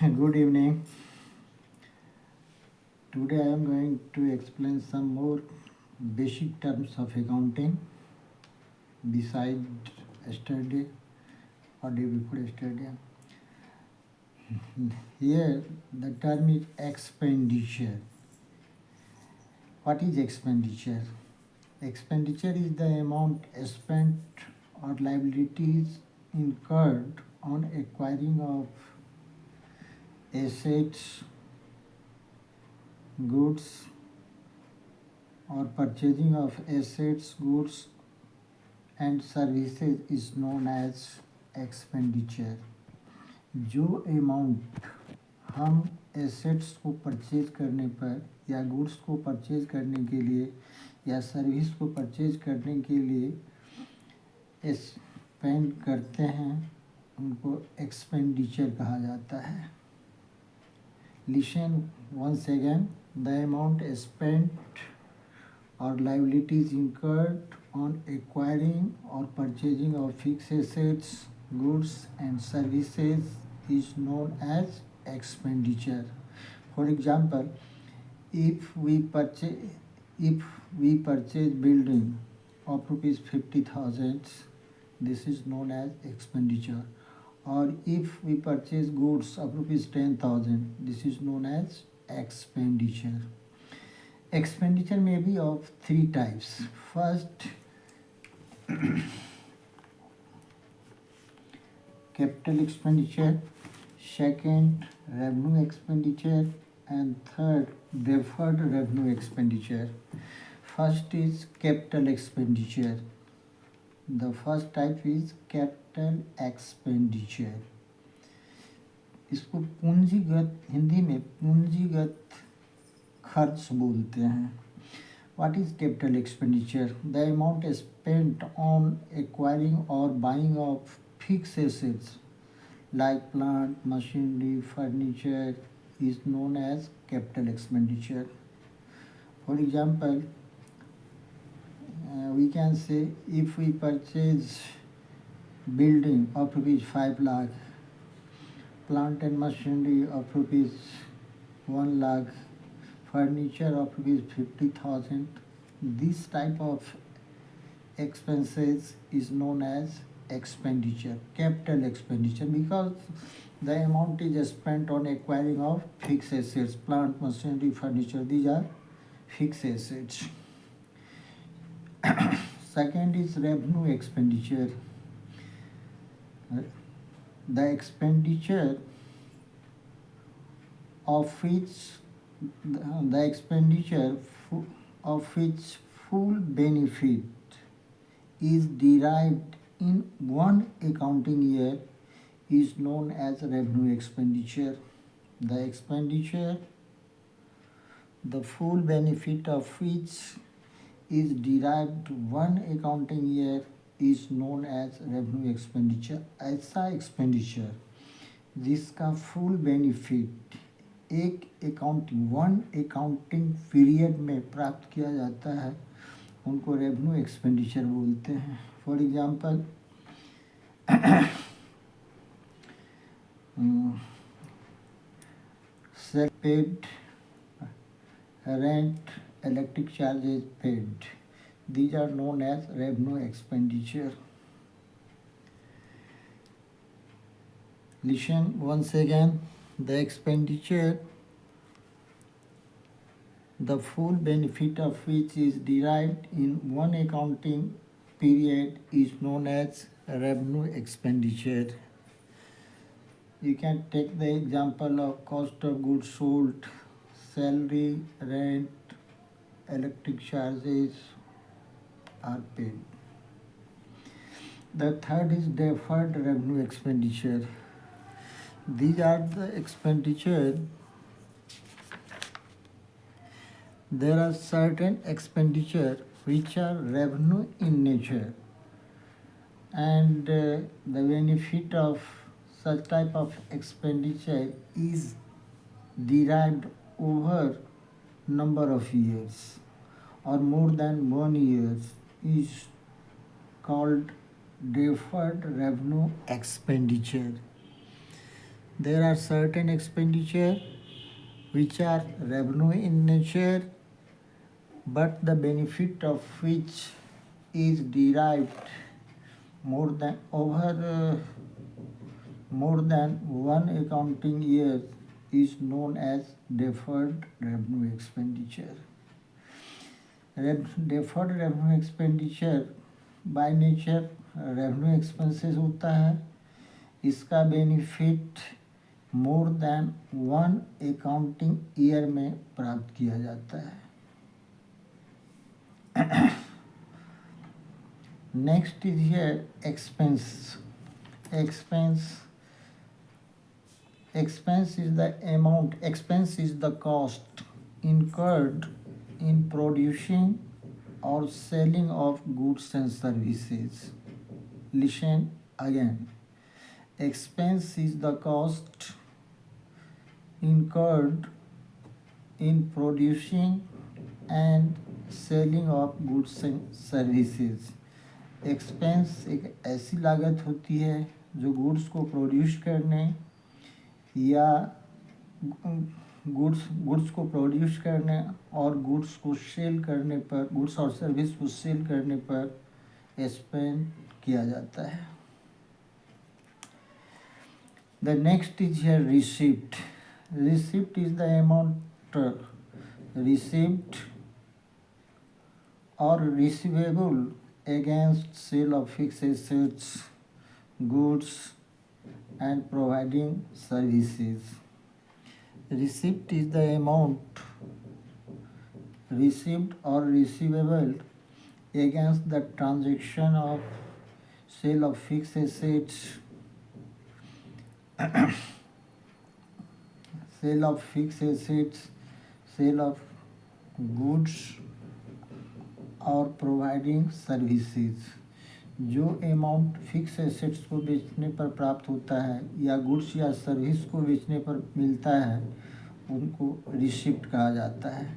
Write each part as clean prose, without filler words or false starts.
Good evening. Today I am going to explain some more basic terms of accounting beside yesterday or day before yesterday. Here the term is expenditure. What is expenditure? Expenditure is the amount spent or liabilities incurred on acquiring of assets, goods, or purchasing of assets, goods and services is known as expenditure. जो amount हम assets को purchase करने पर या goods को purchase करने के लिए या सर्विस को परचेज करने के लिए स्पेंड करते हैं उनको एक्सपेंडिचर कहा जाता है। Listen once again, the amount spent or liabilities incurred on acquiring or purchasing of fixed assets, goods and services is known as expenditure. For example, if we purchase building of rupees 50,000, this is known as expenditure. Or if we purchase goods of rupees 10,000, this is known as expenditure. Expenditure may be of three types. First, capital expenditure. Second, revenue expenditure. And third, deferred revenue expenditure. First is capital expenditure. The first type is capital expenditure. इसको पूंजीगत, हिंदी में पूंजीगत खर्च बोलते हैं। What is capital expenditure? The amount spent on acquiring or buying of fixed assets like plant, machinery, furniture is known as capital expenditure. For example, we can say if we purchase building of rupees 5 lakh, plant and machinery of rupees 1 lakh, furniture of rupees 50,000, this type of expenses is known as expenditure, capital expenditure, because the amount is spent on acquiring of fixed assets, plant, machinery, furniture, these are fixed assets. Second is revenue expenditure. The expenditure of which full benefit is derived in one accounting year is known as revenue expenditure. The expenditure, the full benefit of which is derived one accounting year is known as revenue expenditure. ऐसा expenditure जिसका full benefit one accounting period में प्राप्त किया जाता है उनको revenue expenditure बोलते हैं। For example, paid rent, electric charges paid, these are known as revenue expenditure. Listen once again, the expenditure, the full benefit of which is derived in one accounting period is known as revenue expenditure. You can take the example of cost of goods sold, salary, rent, electric charges are paid. The third is deferred revenue expenditure. These are the expenditure. There are certain expenditure which are revenue in nature, and the benefit of such type of expenditure is derived over number of years or more than 1 year is called deferred revenue expenditure. There are certain expenditure which are revenue in nature, but the benefit of which is derived more than more than one accounting year is known as deferred revenue expenditure. Deferred revenue expenditure by nature revenue expenses होता है. इसका benefit more than one accounting year में प्राप्त किया जाता है. Next is here expense. Expense is the amount, expense is the cost incurred in producing or selling of goods and services. Listen again. Expense is the cost incurred in producing and selling of goods and services. Expense एक ऐसी लागत होती है जो goods को produce करने या goods को प्रोड्यूस करने और गुड्स को सेल करने पर, गुड्स और सर्विस को सेल करने पर स्पेंड किया जाता है. The next is here receipt. Receipt is the amount receipt और receivable against sale of fixed assets, goods and providing services. Receipt is the amount received or receivable against the transaction of sale of fixed assets, sale of fixed assets, sale of goods और providing services. जो amount fix assets को बेचने पर प्राप्त होता है या goods या सर्विस को बेचने पर मिलता है उनको रिसिप्ट कहा जाता है.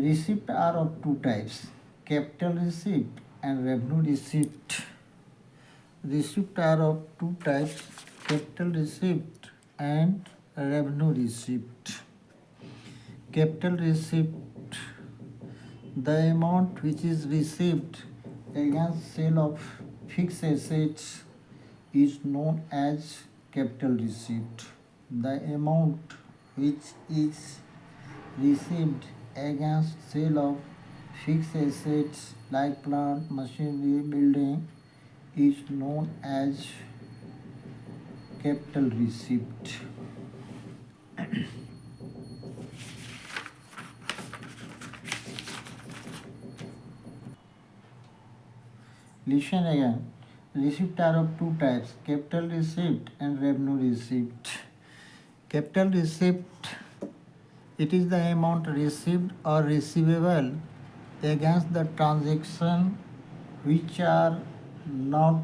Receipt are of two types, capital receipt and revenue receipt. Receipt are of two types, capital receipt and revenue receipt. Capital receipt, the amount which is received against sale of fixed assets is known as capital receipt. The amount which is received against sale of fixed assets like plant, machinery, building is known as capital receipt. Listen again. Receipt are of two types, capital receipt and revenue receipt. Capital receipt, it is the amount received or receivable against the transaction which are not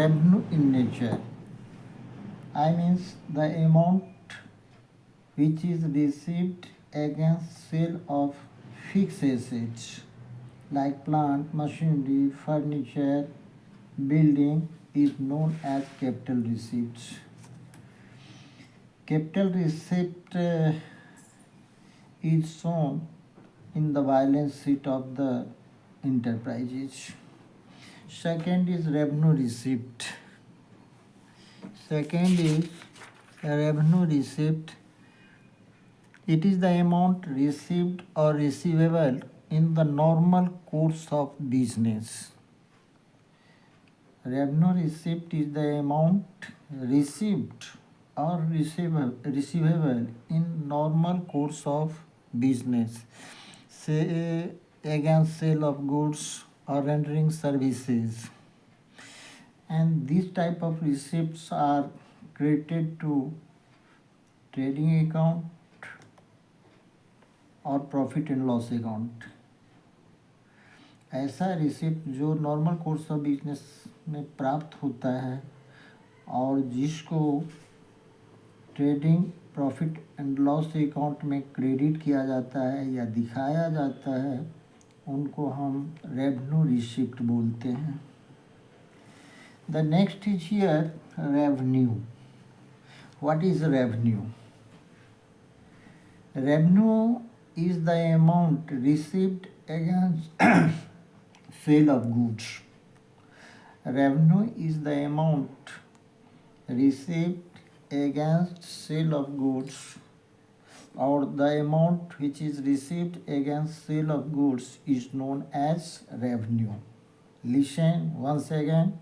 revenue in nature. I means the amount which is received against sale of fixed assets like plant, machinery, furniture, building is known as capital receipts. Capital receipt is shown in the balance sheet of the enterprises. Second is revenue receipt. Second is revenue receipt. It is the amount received or receivable in the normal course of business. Revenue receipt is the amount received or receivable in normal course of business, say against sale of goods or rendering services. And these type of receipts are credited to trading account और profit and loss account. ऐसा receipt जो normal course of business में प्राप्त होता है और जिसको trading profit and loss account में क्रेडिट किया जाता है या दिखाया जाता है, उनको हम रेवेन्यू रिसिप्ट बोलते हैं. The next is here revenue. What is revenue? Revenue is the amount received against sale of goods. Revenue is the amount received against sale of goods, or the amount which is received against sale of goods is known as revenue. Listen once again.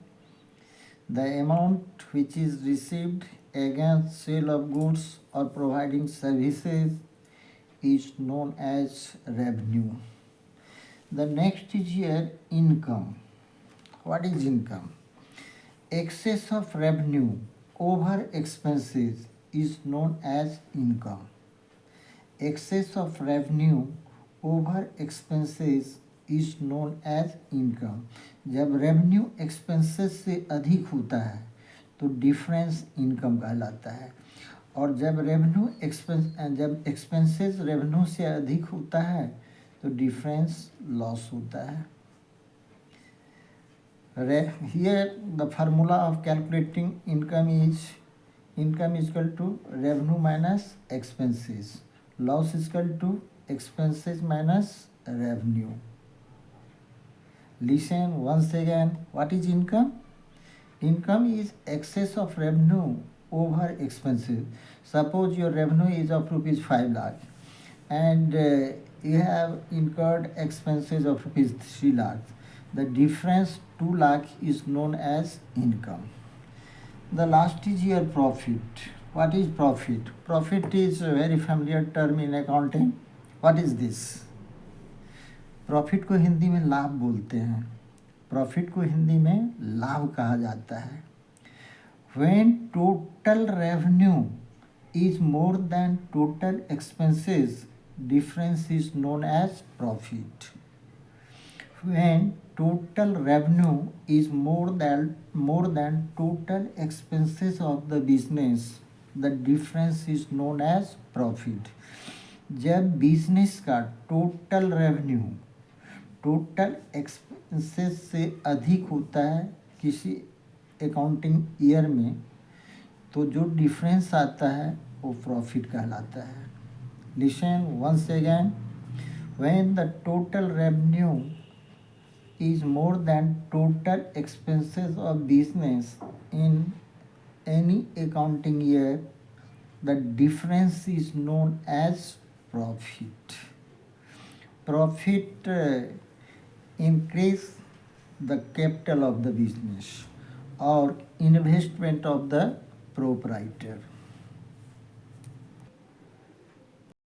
The amount which is received against sale of goods or providing services is known as revenue. The next is here income. What is income? Excess of revenue over expenses is known as income. Excess of revenue over expenses is known as income. जब revenue expenses से अधिक होता है तो difference income कहलाता है, और जब एक्सपेंसेस रेवेन्यू से अधिक होता है तो डिफरेंस लॉस होता है. Here the formula of calculating income is equal to revenue minus expenses. Loss is equal to expenses minus revenue. Listen once again. What is income? Income is excess of revenue over expenses. Suppose your revenue is of rupees 5 lakh and you have incurred expenses of rupees 3 lakh. The difference 2 lakh is known as income. The last is your profit. What is profit? Profit is a very familiar term in accounting. What is this? Profit को हिंदी में लाभ बोलते हैं. Profit को हिंदी में लाभ कहा जाता है. When total revenue is more than total expenses, difference is known as profit. When total revenue is more than total expenses of the business, the difference is known as profit. जब business का total revenue total expenses से अधिक होता है किसी accounting year में, तो जो डिफरेंस आता है वो प्रॉफिट कहलाता है. Listen once again. When the total revenue is more than total expenses of business in any accounting year, the difference is known as profit. Profit increase the capital of the business or investment of the proprietor.